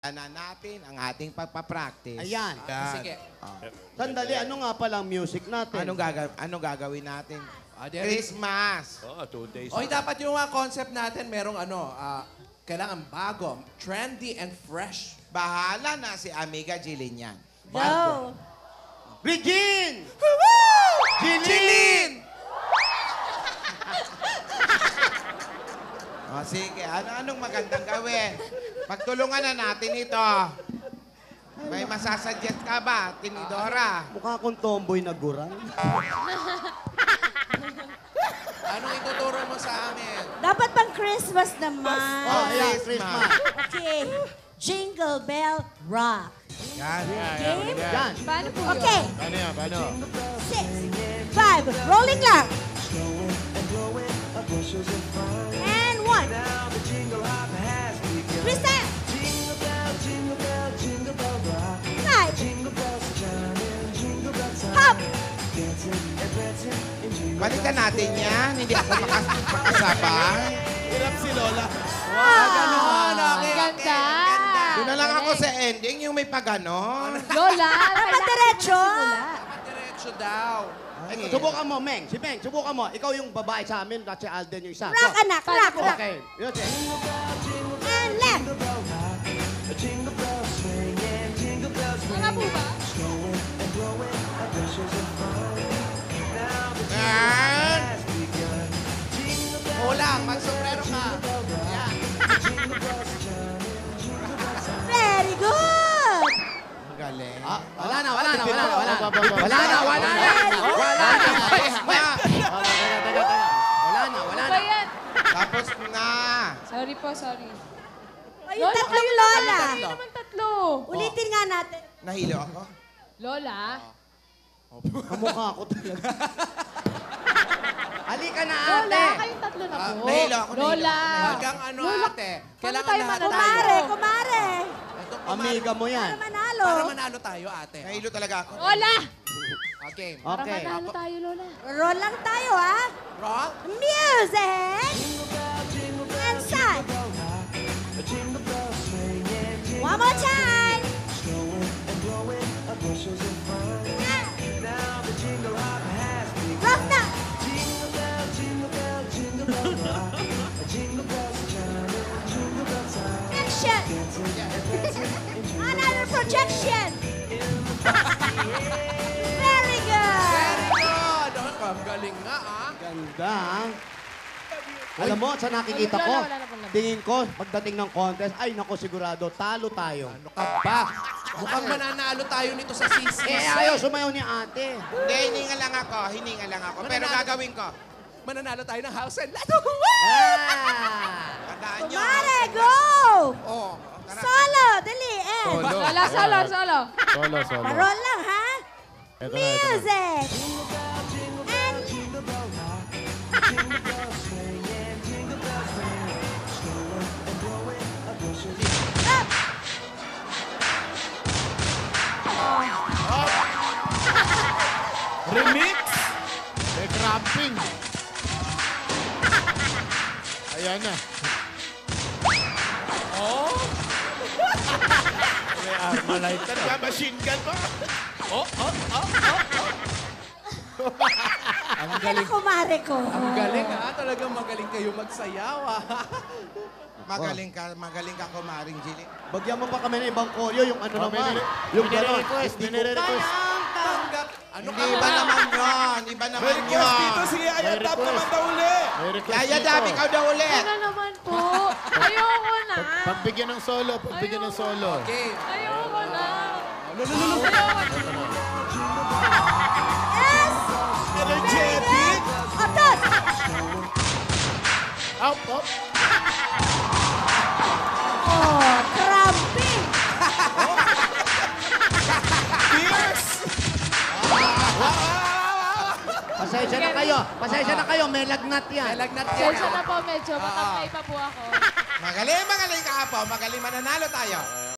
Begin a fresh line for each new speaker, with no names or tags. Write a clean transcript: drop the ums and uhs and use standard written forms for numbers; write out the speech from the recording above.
Natin ang ating pagpapractice.
Ayan.
Sige.
Sandali, ano nga palang music natin?
Anong gagawin natin?
There
Christmas.
2 days.
Oy, dapat yung concept natin, merong kailangan bago, trendy and fresh.
Bahala na si Amiga Jilin yan.
Go!
Regine!
Jilin!
O sige, anong magandang gawin? Pagtulungan na natin ito. May masasuggest ka ba, Tinidora?
Mukha akong tomboy na gurang.
Anong ituturo mo sa amin?
Dapat pang Christmas naman.
Oh, yeah, Christmas.
Okay. Jingle Bell Rock.
Yan.
Game?
Yan.
Paano po
Okay.
Paano yan? Paano?
6, 5, rolling lang. And 1. Reset. 5. Hop.
Balikan natin yan. Hindi ako makasabay.
Hirap si Lola.
Ganon, okay,
Ganda.
Doon na lang ako sa ending, yung may paganon.
Lola,
Dapat diretso.
Diretso daw.
Subukan mo, Meng. Si Meng, subukan mo. Ikaw yung babae sa amin, at si Alden yung isa.
Rock, anak. Rock, rock.
Okay. Yun, sige.
And left.
mga po ba?
Yan.
Kulang, mag-sombrero ka. Yan.
Very good.
Ang galing.
Wala na. Wala na.
Ano ba yan?
Tapos na.
Sorry po, sorry.
O, yung tatlong Lola.
Hindi naman tatlo.
Ulitin nga natin.
Nahilo ako.
Lola?
Kamukha ko talaga. Halika na,
Lola,
ate.
kayong tatlo na po.
nahilo ako,
Lola.
Hanggang ate. Kailangan
tayo
lahat
manalo?
Kumare, kumare.
Itong
Amiga mo yan.
Para manalo.
Para manalo tayo, ate.
Nahilo talaga ako.
Lola!
Okay.
Para
Okay.
manalo tayo, Lola.
Roll lang tayo, ha?
Rock.
Music. And side. One more time. Rock na. Action. Another projection. Very good.
Very good. Ang galing nga,
Ganda. Alam mo, sa nakikita ko,
Wala na pong laban.
tingin ko, pagdating ng contest, ay nako sigurado, talo tayo.
Ano ka ba? Mukhang mananalo tayo nito sa sisi.
Ayaw sumayaw ni ate.
Hindi, hininga lang ako. Pero gagawin ko.
Mananalo tayo ng house and lot.
Tandaan nyo.
Kumare, go.
Oh.
Solo, dali, and.
Lola, solo, solo.
Solo.
Roll lang, ha?
Ito na.
Music. And up.
Remix? May cramping. Ayan na. Oh? May Armalite ka na. Machine gun pa.
Ang
Akin
galing.
na kumare ko.
Ang galing Talagang magaling kayo magsayaw
Magaling ka, kumaring Jilin.
Bagyan mo pa kami ng ibang kolyo, yung ano naman. Yung gano'n. Hindi ko kayang
Tanggap. Ano ka
Iba
ba?
naman yun. Iba naman yun.
sige, Ayatap naman daw uli.
Yaya Dab, ikaw daw ulit.
Ano naman po? Ayoko na.
Pagbigyan ng solo, pagbigyan ng solo.
Okay.
Ayoko na.
Yes.
Energetic.
Otot.
Up.
Oh, cramping.
Fierce.
Pasensya na kayo, may lagnat yan.
May lagnat yan.
Sensya na po, medyo. Matangkay pa po ako.
Magaling ka po. Magaling mananalo tayo.